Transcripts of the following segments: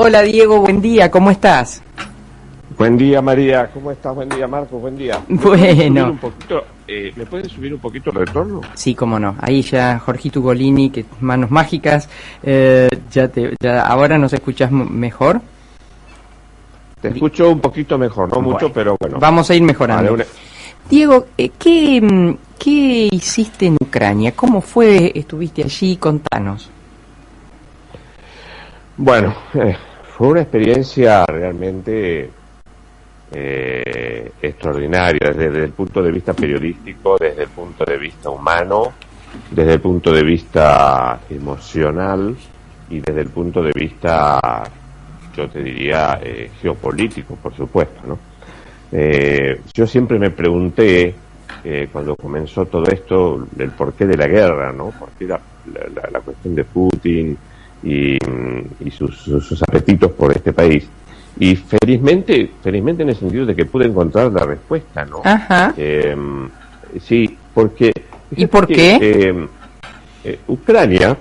Hola Diego, buen día, ¿cómo estás? Buen día, María. ¿Cómo estás? Buen día, Marcos. Buen día. Bueno, ¿Me puedes subir un poquito el retorno? sí, cómo no. Ahí ya Jorgito Ugolini, que manos mágicas, ya ahora nos escuchas mejor. Te escucho un poquito mejor, no mucho, Bueno, pero bueno. vamos a ir mejorando. Vale, Diego, ¿qué hiciste en Ucrania? ¿Cómo fue? ¿Estuviste allí? Contanos. Bueno, fue una experiencia realmente extraordinaria desde el punto de vista periodístico, desde el punto de vista humano, desde el punto de vista emocional y desde el punto de vista, yo te diría, geopolítico, por supuesto, ¿no? Yo siempre me pregunté, cuando comenzó todo esto, el porqué de la guerra, ¿no? ¿Por qué la cuestión de Putin y sus apetitos por este país? Y felizmente en el sentido de que pude encontrar la respuesta, ¿no? Ajá. Sí, porque... ¿Y por qué? Ucrania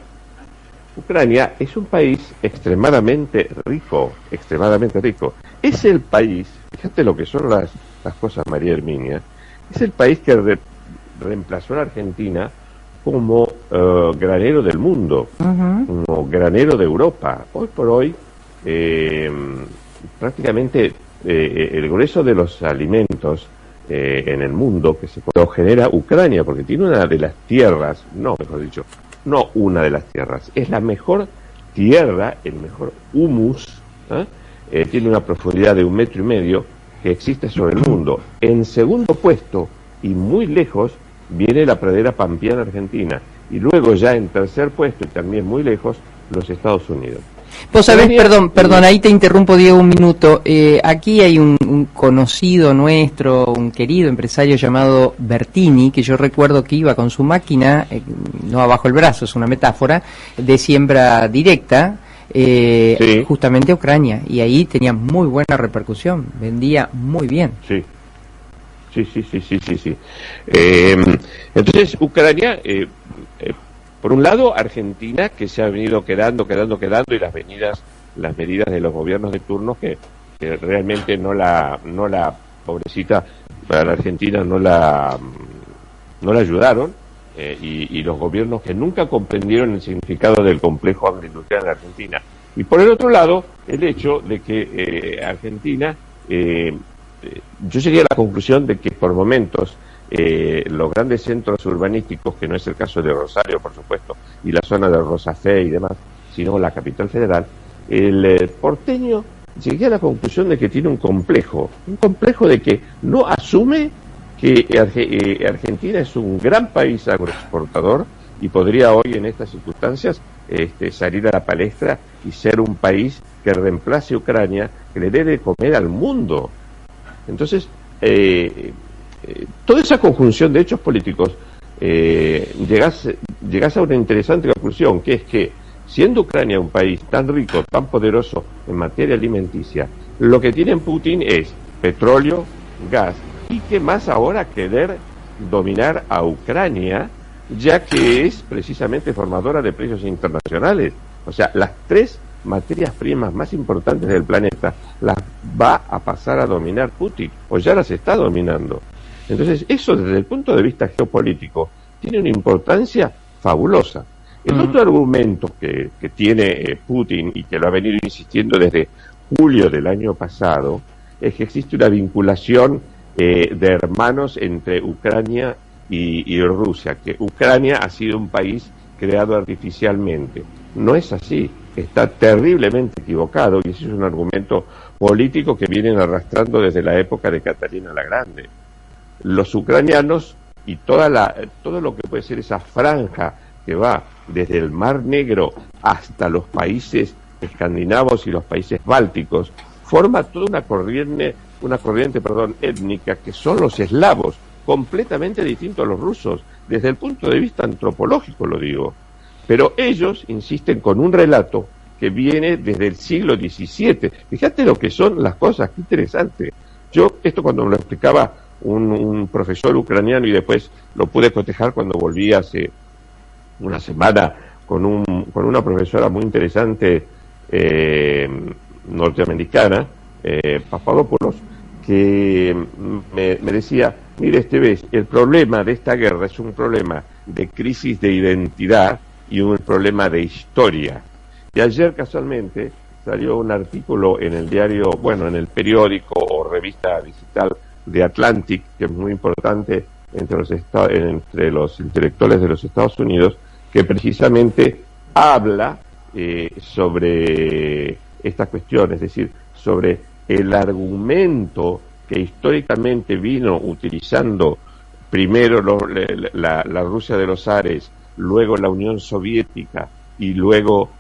es un país extremadamente rico, extremadamente rico. Es el país, fíjate lo que son las cosas, María Herminia, es el país que reemplazó a la Argentina como granero del mundo, como granero de Europa. Hoy por hoy, prácticamente el grueso de los alimentos en el mundo que se lo genera Ucrania, porque tiene una de las tierras, no, mejor dicho, no una de las tierras, es la mejor tierra, el mejor humus, tiene una profundidad de 1,5 metros que existe sobre el mundo. En segundo puesto, y muy lejos, viene la pradera pampeana argentina, y luego ya en tercer puesto, y también muy lejos, los Estados Unidos. Vos sabés, perdón, ahí te interrumpo, Diego, un minuto. Aquí hay un conocido nuestro, un querido empresario llamado Bertini, que yo recuerdo que iba con su máquina, no abajo el brazo, es una metáfora, de siembra directa, Sí. justamente a Ucrania, y ahí tenía muy buena repercusión, vendía muy bien. Sí. Sí. Entonces, Ucrania, por un lado, Argentina, que se ha venido quedando, y las medidas de los gobiernos de turno que realmente no la pobrecita, para la Argentina no la ayudaron, y los gobiernos que nunca comprendieron el significado del complejo agroindustrial en Argentina. Y por el otro lado, el hecho de que Argentina, yo llegué a la conclusión de que por momentos los grandes centros urbanísticos, que no es el caso de Rosario, por supuesto, y la zona de Rosafe y demás, sino la capital federal, el porteño, llegué a la conclusión de que tiene un complejo de que no asume que Argentina es un gran país agroexportador y podría hoy en estas circunstancias salir a la palestra y ser un país que reemplace a Ucrania, que le dé de comer al mundo. Entonces, toda esa conjunción de hechos políticos, llegás a una interesante conclusión, que es que, siendo Ucrania un país tan rico, tan poderoso en materia alimenticia, lo que tiene Putin es petróleo, gas, y que más ahora querer dominar a Ucrania, ya que es precisamente formadora de precios internacionales. O sea, las 3 materias primas más importantes del planeta las va a pasar a dominar Putin, o ya las está dominando. Entonces, eso desde el punto de vista geopolítico tiene una importancia fabulosa. El otro argumento que tiene Putin, y que lo ha venido insistiendo desde julio del año pasado, es que existe una vinculación de hermanos entre Ucrania y Rusia, que Ucrania ha sido un país creado artificialmente. No es así, está terriblemente equivocado, y ese es un argumento político que vienen arrastrando desde la época de Catalina la Grande. Los ucranianos y todo lo que puede ser esa franja que va desde el Mar Negro hasta los países escandinavos y los países bálticos, forma toda una corriente étnica, que son los eslavos, completamente distintos a los rusos, desde el punto de vista antropológico lo digo. Pero ellos insisten con un relato que viene desde el siglo XVII. Fíjate lo que son las cosas, qué interesante. Yo, esto cuando me lo explicaba un profesor ucraniano, y después lo pude cotejar cuando volví hace una semana con una profesora muy interesante norteamericana, Papadopoulos, que me decía, mire Esteves, el problema de esta guerra es un problema de crisis de identidad y un problema de historia. Y ayer casualmente salió un artículo en el diario, bueno, en el periódico o revista digital de Atlantic, que es muy importante entre los intelectuales de los Estados Unidos, que precisamente habla sobre esta cuestión, es decir, sobre el argumento que históricamente vino utilizando primero la Rusia de los zares, luego la Unión Soviética y luego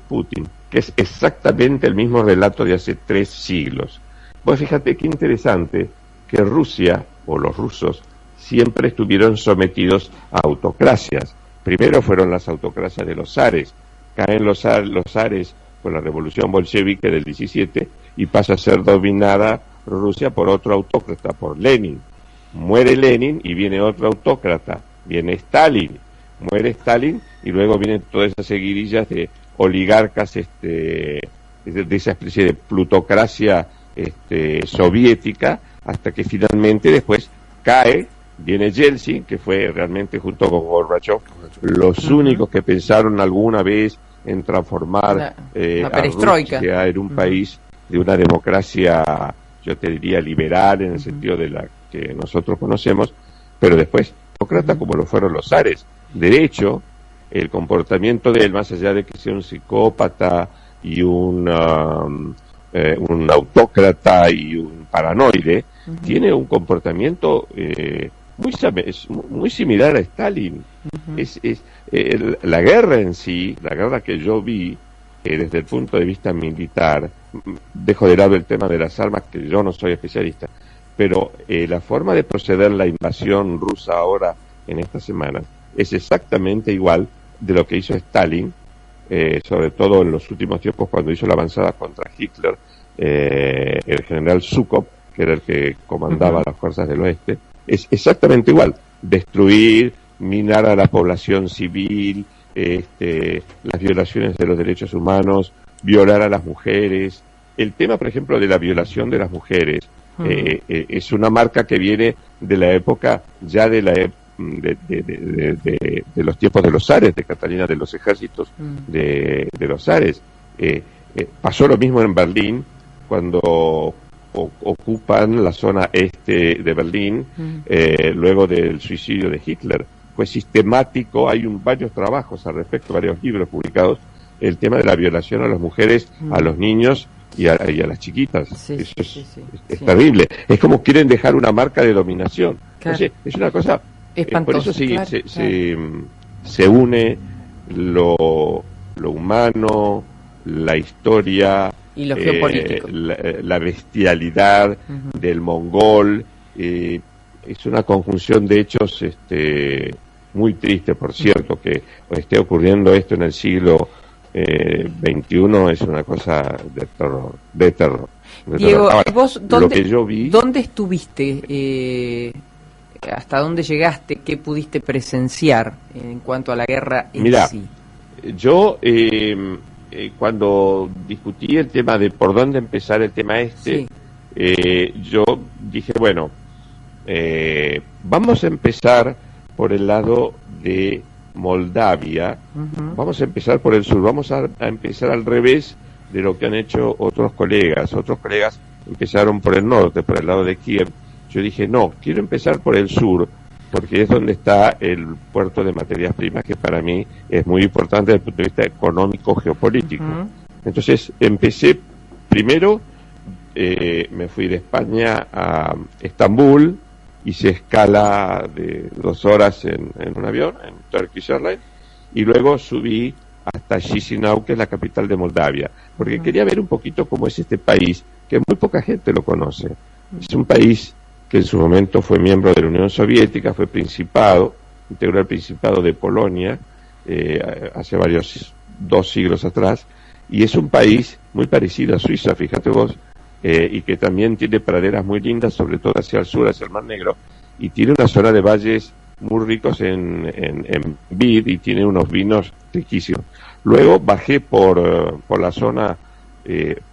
Putin, que es exactamente el mismo relato de hace 3 siglos. Pues fíjate qué interesante que Rusia, o los rusos, siempre estuvieron sometidos a autocracias. Primero fueron las autocracias de los zares. Caen los zares con la revolución bolchevique del 17 y pasa a ser dominada Rusia por otro autócrata, por Lenin. Muere Lenin y viene otro autócrata, viene Stalin. Muere Stalin y luego vienen todas esas seguidillas de oligarcas de esa especie de plutocracia soviética, hasta que finalmente después viene Yeltsin, que fue realmente junto con Gorbachev los únicos que pensaron alguna vez en transformar a Rusia en un país de una democracia, yo te diría, liberal en el sentido de la que nosotros conocemos, pero después demócrata como lo fueron los zares. De hecho, el comportamiento de él, más allá de que sea un psicópata y un autócrata y un paranoide, tiene un comportamiento muy similar a Stalin. La guerra en sí, la guerra que yo vi desde el punto de vista militar, dejo de lado el tema de las armas, que yo no soy especialista, pero la forma de proceder la invasión rusa ahora en estas semanas es exactamente igual de lo que hizo Stalin, sobre todo en los últimos tiempos cuando hizo la avanzada contra Hitler, el general Zhukov, que era el que comandaba las fuerzas del oeste. Es exactamente igual: destruir, minar a la población civil, las violaciones de los derechos humanos, violar a las mujeres. El tema, por ejemplo, de la violación de las mujeres es una marca que viene de la época ya de los tiempos de los zares, de Catalina, de los ejércitos de los zares. Pasó lo mismo en Berlín, cuando ocupan la zona este de Berlín, luego del suicidio de Hitler. Fue sistemático, hay varios trabajos al respecto, varios libros publicados, el tema de la violación a las mujeres, a los niños y a las chiquitas. Eso es terrible. Es como quieren dejar una marca de dominación. Claro. Entonces, es una cosa... por eso se une lo humano, la historia y lo geopolítico, la bestialidad del mongol. Es una conjunción de hechos muy triste, por cierto, que esté ocurriendo esto en el siglo XXI. Es una cosa de terror. Diego, ahora, ¿vos dónde estuviste? ¿Hasta dónde llegaste? ¿Qué pudiste presenciar en cuanto a la guerra en sí? Yo cuando discutí el tema de por dónde empezar el tema yo dije, bueno, vamos a empezar por el lado de Moldavia, vamos a empezar por el sur, vamos a empezar al revés de lo que han hecho otros colegas. Otros colegas empezaron por el norte, por el lado de Kiev. Yo dije, no, quiero empezar por el sur, porque es donde está el puerto de materias primas, que para mí es muy importante desde el punto de vista económico, geopolítico. Entonces, empecé primero, me fui de España a Estambul, hice escala de 2 horas en un avión, en Turkish Airlines, y luego subí hasta Chisinau, que es la capital de Moldavia, porque quería ver un poquito cómo es este país, que muy poca gente lo conoce. Es un país que en su momento fue miembro de la Unión Soviética, fue principado, integró el Principado de Polonia hace 2 siglos atrás, y es un país muy parecido a Suiza, fíjate vos, y que también tiene praderas muy lindas, sobre todo hacia el sur, hacia el Mar Negro, y tiene una zona de valles muy ricos en vid, y tiene unos vinos riquísimos. Luego bajé por la zona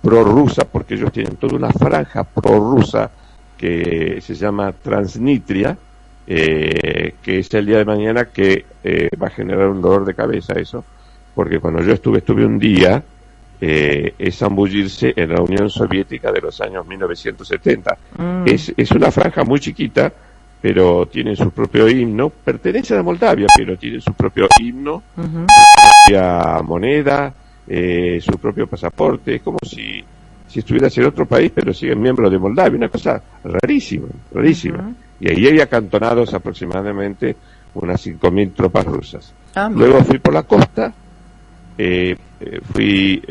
prorrusa, porque ellos tienen toda una franja prorrusa que se llama Transnistria, que es el día de mañana que va a generar un dolor de cabeza eso, porque cuando yo estuve un día, es zambullirse en la Unión Soviética de los años 1970. Es una franja muy chiquita, pero tienen su propio himno, pertenecen a Moldavia, pero tienen su propio himno, su propia moneda, su propio pasaporte. Es como si estuvieras en otro país, pero siguen miembros de Moldavia, una cosa rarísima, rarísima. Y ahí hay acantonados aproximadamente unas 5.000 tropas rusas. Luego fui por la costa, fui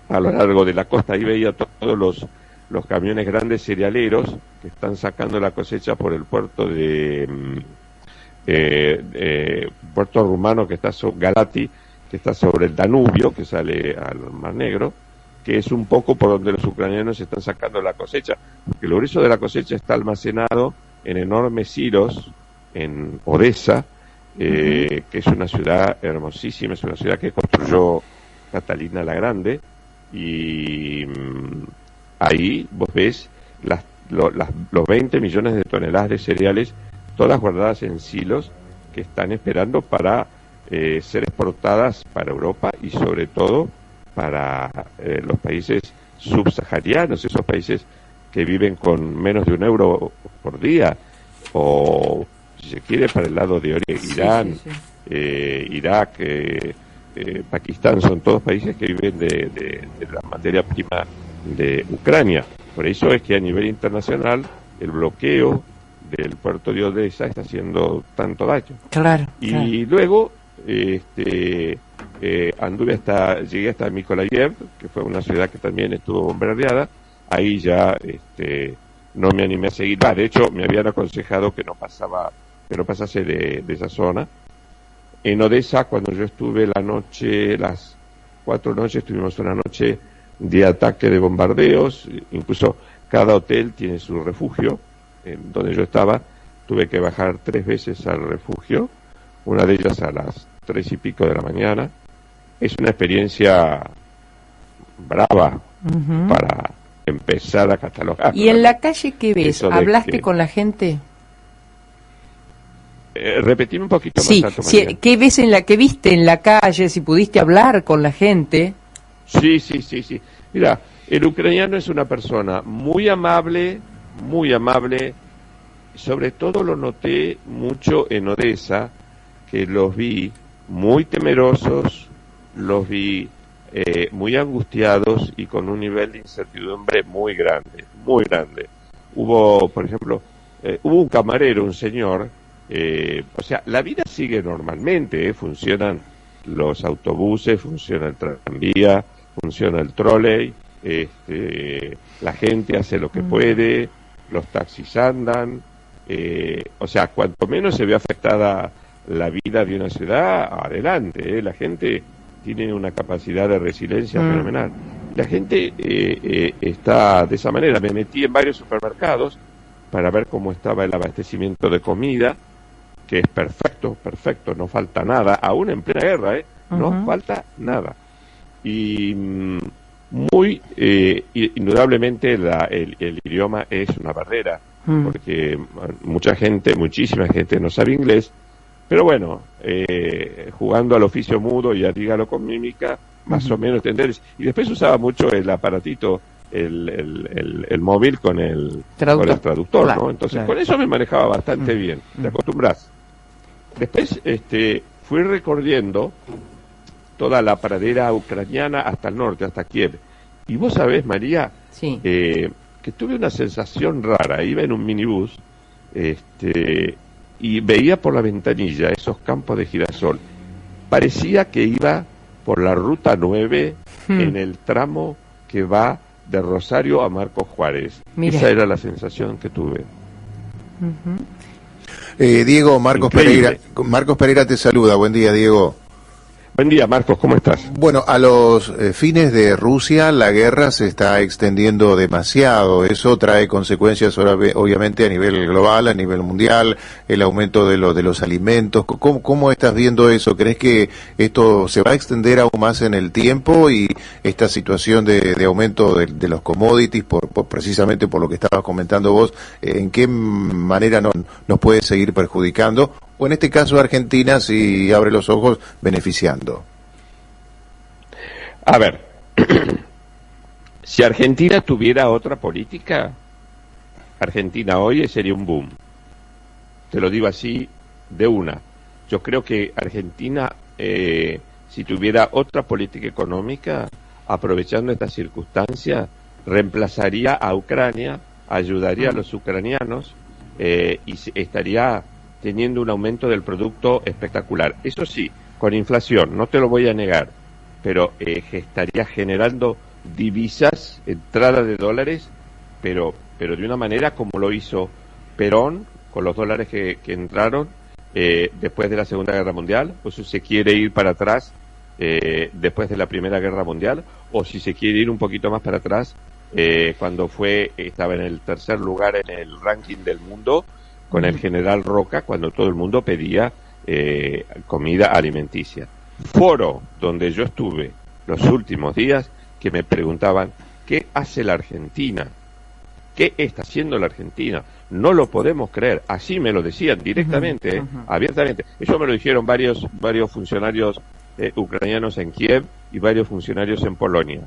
a lo largo de la costa, ahí veía todos los camiones grandes cerealeros que están sacando la cosecha por el puerto puerto rumano que está Galati, que está sobre el Danubio, que sale al Mar Negro, que es un poco por donde los ucranianos están sacando la cosecha, porque el grueso de la cosecha está almacenado en enormes silos en Odessa, que es una ciudad hermosísima, es una ciudad que construyó Catalina la Grande, y ahí vos ves los 20 millones de toneladas de cereales, todas guardadas en silos, que están esperando para ser exportadas para Europa y sobre todo para los países subsaharianos, esos países que viven con menos de €1 por día, o si se quiere para el lado de Irán, Irak, Pakistán, son todos países que viven de la materia prima de Ucrania. Por eso es que a nivel internacional el bloqueo del puerto de Odessa está haciendo tanto daño. Claro. Y luego llegué hasta Mykolaiv, que fue una ciudad que también estuvo bombardeada. Ahí ya no me animé a seguir. De hecho, me habían aconsejado que no pasase de esa zona. En Odessa, cuando yo estuve las 4 noches, tuvimos una noche de ataque de bombardeos. Incluso cada hotel tiene su refugio. En donde yo estaba, tuve que bajar 3 veces al refugio, una de ellas a las 3 y pico de la mañana. Es una experiencia brava para empezar a catalogar. ¿Y en la calle qué ves? ¿Hablaste con la gente? Repetime un poquito más alto, sí. ¿Qué ves qué viste en la calle? Si pudiste hablar con la gente. Sí. Mira, el ucraniano es una persona muy amable, sobre todo lo noté mucho en Odessa, que los vi muy temerosos, los vi muy angustiados y con un nivel de incertidumbre muy grande. Hubo, por ejemplo, hubo un camarero, un señor, o sea, la vida sigue normalmente, funcionan los autobuses, funciona el tranvía, funciona el trolley, la gente hace lo que puede, los taxis andan, o sea, cuanto menos se ve afectada la vida de una ciudad, adelante, la gente tiene una capacidad de resiliencia fenomenal. La gente está de esa manera. Me metí en varios supermercados para ver cómo estaba el abastecimiento de comida, que es perfecto, no falta nada, aún en plena guerra, no falta nada. Y indudablemente el idioma es una barrera, porque muchísima gente no sabe inglés, pero bueno, jugando al oficio mudo y a dígalo con mímica, más o menos entender. Y después usaba mucho el aparatito, el móvil con el traductor, claro, ¿no? Entonces, con eso me manejaba bastante bien, te acostumbras. Después fui recorriendo toda la pradera ucraniana hasta el norte, hasta Kiev. Y vos sabés, María, que tuve una sensación rara. Iba en un minibús y veía por la ventanilla esos campos de girasol. Parecía que iba por la ruta 9 en el tramo que va de Rosario a Marcos Juárez. Mira. Esa era la sensación que tuve. Diego, Marcos Pereira te saluda. Buen día, Diego. Buen día, Marcos, ¿cómo estás? Bueno, a los fines de Rusia la guerra se está extendiendo demasiado. Eso trae consecuencias obviamente a nivel global, a nivel mundial, el aumento de los alimentos. ¿Cómo estás viendo eso? ¿Crees que esto se va a extender aún más en el tiempo y esta situación de aumento de los commodities, precisamente por lo que estabas comentando vos, en qué manera nos puede seguir perjudicando? O en este caso Argentina, si abre los ojos, beneficiando. A ver, si Argentina tuviera otra política, Argentina hoy sería un boom. Te lo digo así de una. Yo creo que Argentina, si tuviera otra política económica, aprovechando esta circunstancia, reemplazaría a Ucrania, ayudaría a los ucranianos y estaría teniendo un aumento del producto espectacular. Eso sí, con inflación, no te lo voy a negar, pero estaría generando divisas, entrada de dólares, pero de una manera como lo hizo Perón, con los dólares que entraron después de la Segunda Guerra Mundial, o si se quiere ir para atrás después de la Primera Guerra Mundial, o si se quiere ir un poquito más para atrás, cuando estaba en el tercer lugar en el ranking del mundo, con el general Roca, cuando todo el mundo pedía comida alimenticia. Foro donde yo estuve los últimos días, que me preguntaban, ¿qué hace la Argentina? ¿Qué está haciendo la Argentina? No lo podemos creer. Así me lo decían directamente, abiertamente. Eso me lo dijeron varios funcionarios ucranianos en Kiev y varios funcionarios en Polonia.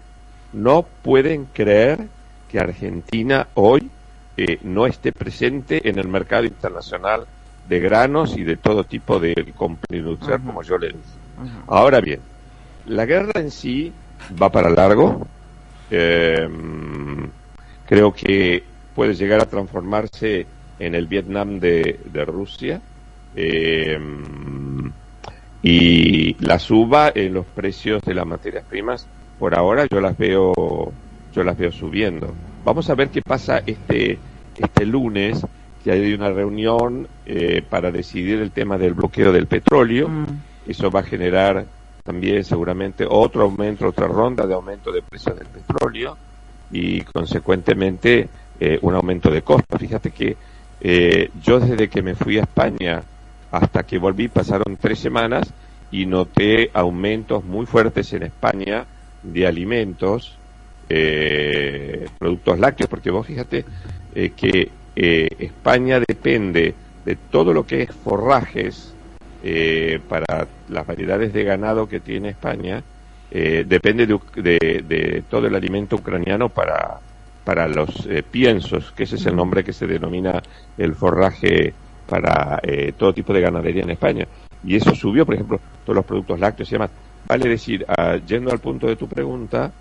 No pueden creer que Argentina hoy no esté presente en el mercado internacional de granos y de todo tipo de complementos, como yo le dije. Ahora bien, la guerra en sí va para largo. Creo que puede llegar a transformarse en el Vietnam de Rusia, y la suba en los precios de las materias primas, por ahora yo las veo subiendo. Vamos a ver qué pasa este lunes, que hay una reunión para decidir el tema del bloqueo del petróleo. Eso va a generar también seguramente otro aumento, otra ronda de aumento de precios del petróleo y consecuentemente un aumento de costos. Fíjate que yo desde que me fui a España hasta que volví pasaron 3 semanas y noté aumentos muy fuertes en España de alimentos, productos lácteos, porque vos fíjate que España depende de todo lo que es forrajes para las variedades de ganado que tiene España, depende de todo el alimento ucraniano para los piensos, que ese es el nombre que se denomina el forraje para todo tipo de ganadería en España. Y eso subió, por ejemplo, todos los productos lácteos y demás. Vale decir, yendo al punto de tu pregunta,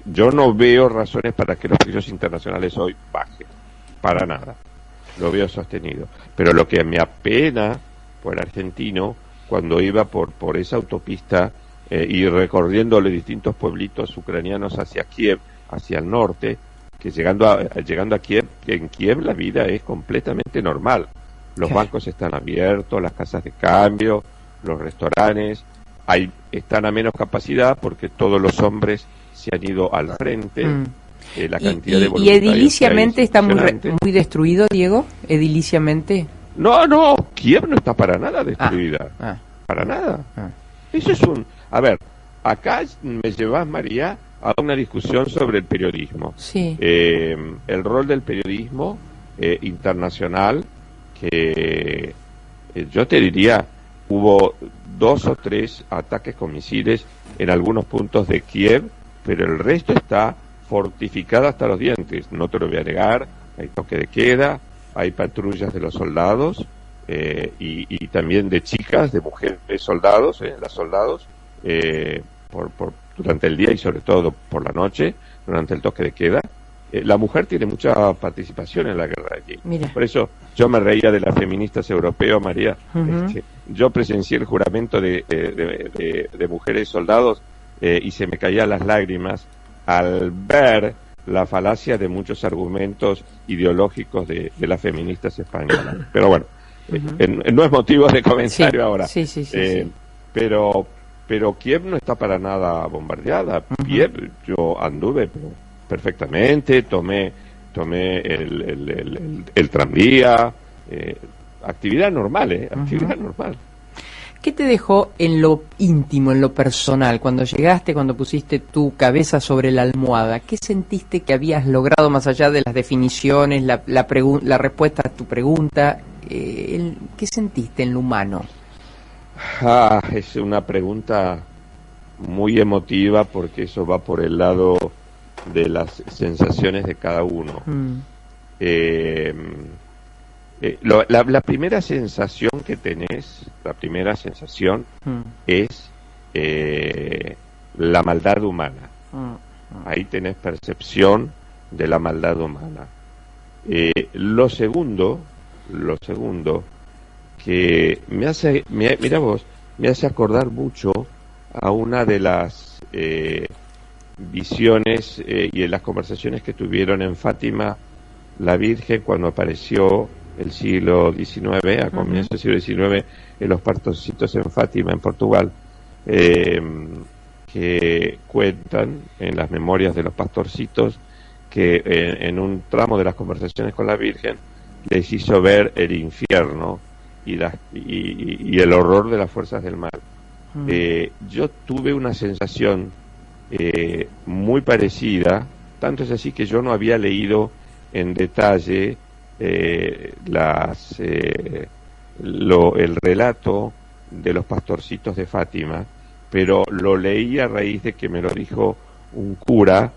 yo no veo razones para que los precios internacionales hoy bajen, para nada. Lo veo sostenido. Pero lo que me apena por el argentino, cuando iba por esa autopista y recorriendo los distintos pueblitos ucranianos hacia Kiev, hacia el norte, que llegando a Kiev, que en Kiev la vida es completamente normal. Los bancos están abiertos, las casas de cambio, los restaurantes, están a menos capacidad porque todos los hombres se han ido al frente. La cantidad de voluntarios. ¿Y ediliciamente está muy destruido, Diego? ¿Ediliciamente? No, Kiev no está para nada destruida. Para nada. Eso es A ver, acá me llevas, María, a una discusión sobre el periodismo. Sí. El rol del periodismo internacional, que yo te diría, hubo 2 o 3 ataques con misiles en algunos puntos de Kiev, pero el resto está fortificada hasta los dientes. No te lo voy a negar, hay toque de queda, hay patrullas de los soldados y también de chicas, de mujeres soldados, las soldados, durante el día y sobre todo por la noche, durante el toque de queda. La mujer tiene mucha participación en la guerra allí. Mira. Por eso yo me reía de las feministas europeas, María. Yo presencié el juramento de mujeres soldados y se me caían las lágrimas al ver la falacia de muchos argumentos ideológicos de las feministas españolas. Pero bueno, no es motivo de comentario ahora. Sí. pero Kiev no está para nada bombardeada. Kiev, yo anduve perfectamente, tomé el tranvía, actividad normal, actividad normal. ¿Qué te dejó en lo íntimo, en lo personal, cuando llegaste, cuando pusiste tu cabeza sobre la almohada? ¿Qué sentiste que habías logrado más allá de las definiciones, la respuesta a tu pregunta? ¿Qué sentiste en lo humano? Es una pregunta muy emotiva porque eso va por el lado de las sensaciones de cada uno. La primera sensación que tenés, es la maldad humana. Ahí tenés percepción de la maldad humana. Lo segundo que me hace acordar mucho a una de las visiones y en las conversaciones que tuvieron en Fátima la Virgen cuando apareció el siglo XIX, a comienzos del siglo XIX, en los pastorcitos en Fátima, en Portugal, que cuentan en las memorias de los pastorcitos que en un tramo de las conversaciones con la Virgen les hizo ver el infierno y el horror de las fuerzas del mal. Yo tuve una sensación muy parecida, tanto es así que yo no había leído en detalle el relato de los pastorcitos de Fátima, pero lo leí a raíz de que me lo dijo un cura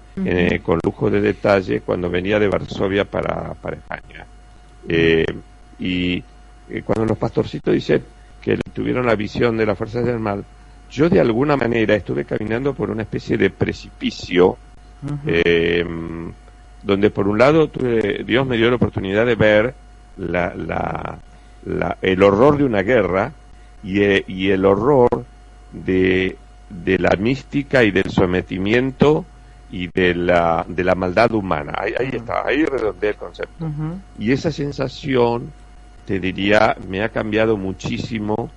con lujo de detalle cuando venía de Varsovia para España. Cuando los pastorcitos dicen que tuvieron la visión de las fuerzas del mal, yo de alguna manera estuve caminando por una especie de precipicio, donde por un lado Dios me dio la oportunidad de ver el horror de una guerra y el horror de la mística y del sometimiento y de la maldad humana. Ahí está, ahí redondeé el concepto. Y esa sensación, te diría, me ha cambiado muchísimo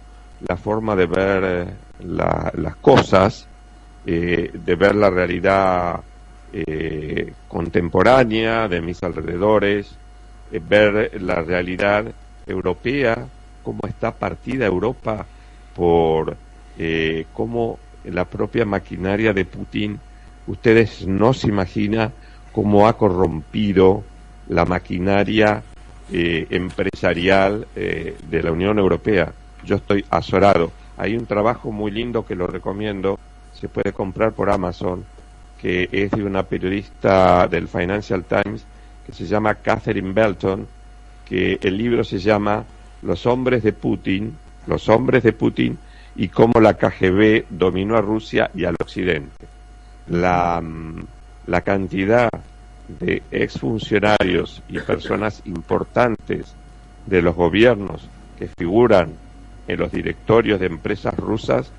la forma de ver las cosas, de ver la realidad contemporánea de mis alrededores, ver la realidad europea, cómo está partida Europa por cómo la propia maquinaria de Putin, ustedes no se imaginan cómo ha corrompido la maquinaria empresarial de la Unión Europea. Yo estoy azorado. Hay un trabajo muy lindo que lo recomiendo, se puede comprar por Amazon, que es de una periodista del Financial Times que se llama Catherine Belton, que el libro se llama Los hombres de Putin y cómo la KGB dominó a Rusia y al Occidente. La cantidad de exfuncionarios y personas importantes de los gobiernos que figuran en los directorios de empresas rusas,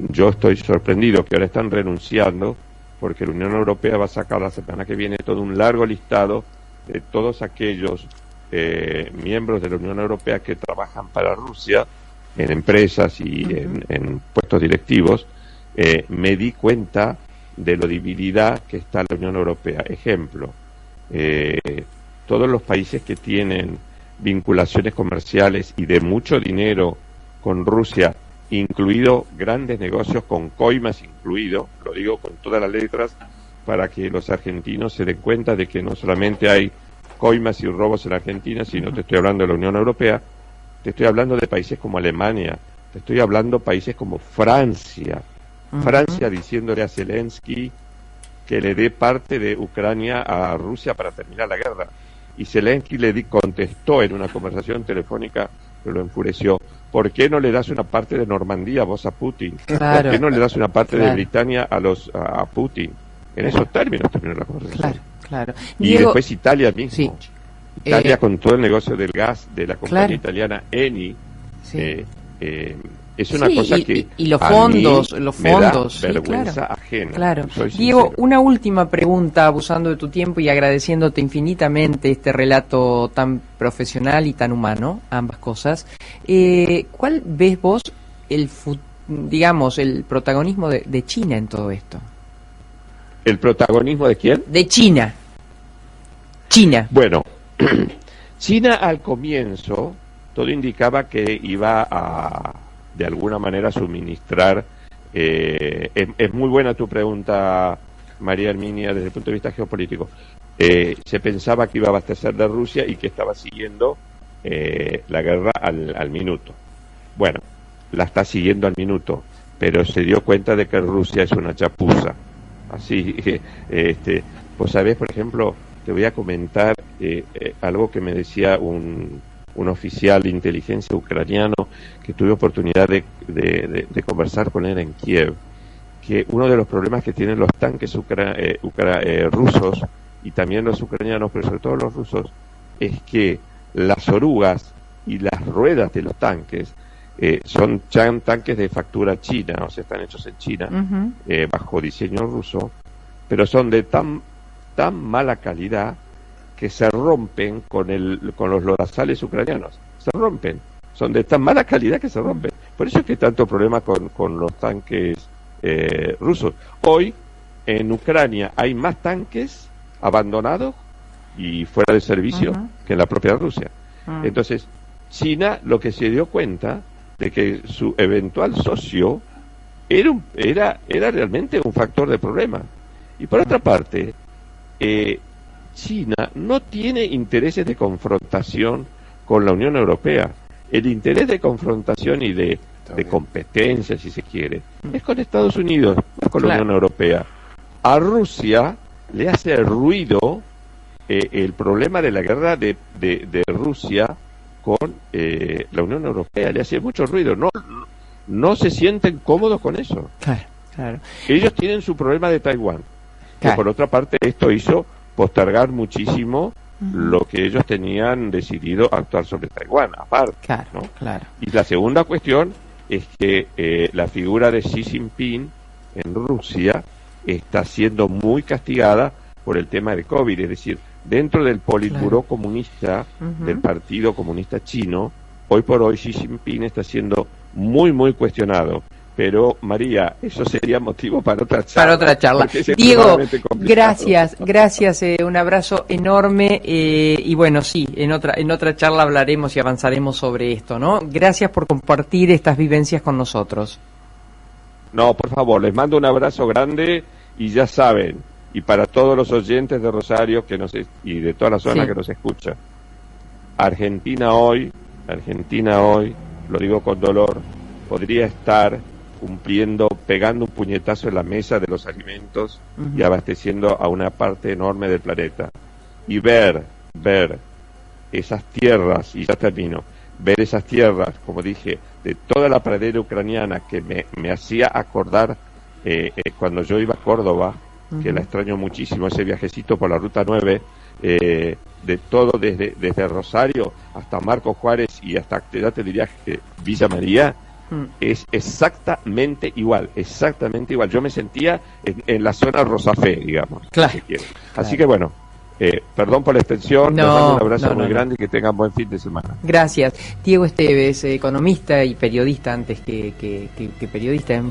yo estoy sorprendido que ahora están renunciando porque la Unión Europea va a sacar la semana que viene todo un largo listado de todos aquellos miembros de la Unión Europea que trabajan para Rusia en empresas y en puestos directivos. Me di cuenta de lo dividida que está la Unión Europea. Ejemplo, todos los países que tienen vinculaciones comerciales y de mucho dinero con Rusia, incluido grandes negocios con coimas incluido, lo digo con todas las letras para que los argentinos se den cuenta de que no solamente hay coimas y robos en Argentina, sino te estoy hablando de la Unión Europea, te estoy hablando de países como Alemania, te estoy hablando de países como Francia, Francia diciéndole a Zelensky que le dé parte de Ucrania a Rusia para terminar la guerra, y Zelensky le contestó en una conversación telefónica que lo enfureció: ¿por qué no le das una parte de Normandía vos a Putin? Claro. ¿Por qué no le das una parte de Britania a Putin? En esos términos terminó la conversación. Claro. Y Diego, después Italia mismo. Sí. Italia con todo el negocio del gas de la compañía italiana Eni. Sí. Es una cosa que y los a fondos, mí los me da fondos, vergüenza ajena. Claro. Soy Diego, sincero. una última pregunta, abusando de tu tiempo y agradeciéndote infinitamente este relato tan profesional y tan humano, ambas cosas. ¿Cuál ves vos digamos, el protagonismo de China en todo esto? ¿El protagonismo de quién? De China. China. Bueno, China al comienzo todo indicaba que iba a, de alguna manera, suministrar. Es muy buena tu pregunta, María Herminia, desde el punto de vista geopolítico. Se pensaba que iba a abastecer de Rusia y que estaba siguiendo la guerra al minuto. Bueno, la está siguiendo al minuto, pero se dio cuenta de que Rusia es una chapuza. Así, vos sabés, por ejemplo, te voy a comentar algo que me decía un oficial de inteligencia ucraniano que tuve oportunidad de conversar con él en Kiev, que uno de los problemas que tienen los tanques rusos y también los ucranianos, pero sobre todo los rusos, es que las orugas y las ruedas de los tanques son tanques de factura china, o sea, están hechos en China, bajo diseño ruso, pero son de tan mala calidad que se rompen con los lodazales ucranianos. Se rompen. Son de tan mala calidad que se rompen. Por eso es que hay tanto problema con los tanques rusos. Hoy, en Ucrania, hay más tanques abandonados y fuera de servicio que en la propia Rusia. Entonces, China lo que se dio cuenta de que su eventual socio era realmente un factor de problema. Y por otra parte, China no tiene intereses de confrontación con la Unión Europea. El interés de confrontación y de competencia, si se quiere, es con Estados Unidos, no con la Unión Europea. A Rusia le hace ruido el problema de la guerra de Rusia con la Unión Europea. Le hace mucho ruido. No se sienten cómodos con eso. Claro. Ellos tienen su problema de Taiwán. Que por otra parte esto hizo postergar muchísimo lo que ellos tenían decidido actuar sobre Taiwán, aparte. ¿No? Y la segunda cuestión es que la figura de Xi Jinping en Rusia está siendo muy castigada por el tema de COVID, es decir, dentro del Politburó comunista del Partido Comunista Chino, hoy por hoy Xi Jinping está siendo muy, muy cuestionado. Pero, María, eso sería motivo para otra charla. Diego, gracias, un abrazo enorme y bueno, sí, en otra charla hablaremos y avanzaremos sobre esto, ¿no? Gracias por compartir estas vivencias con nosotros. No, por favor, les mando un abrazo grande y ya saben, y para todos los oyentes de Rosario y de toda la zona que nos escucha, Argentina hoy, lo digo con dolor, podría estar pegando un puñetazo en la mesa de los alimentos y abasteciendo a una parte enorme del planeta. Y ver esas tierras, y ya termino, ver esas tierras, como dije, de toda la pradera ucraniana que me hacía acordar cuando yo iba a Córdoba, que la extraño muchísimo, ese viajecito por la Ruta 9, de todo desde Rosario hasta Marcos Juárez y hasta, ya te diría que Villa María, es exactamente igual. Yo me sentía en la zona Rosafé, digamos. Así que bueno, perdón por la extensión, les mando un abrazo muy grande y que tengan buen fin de semana. Gracias. Diego Esteves, economista y periodista antes que periodista,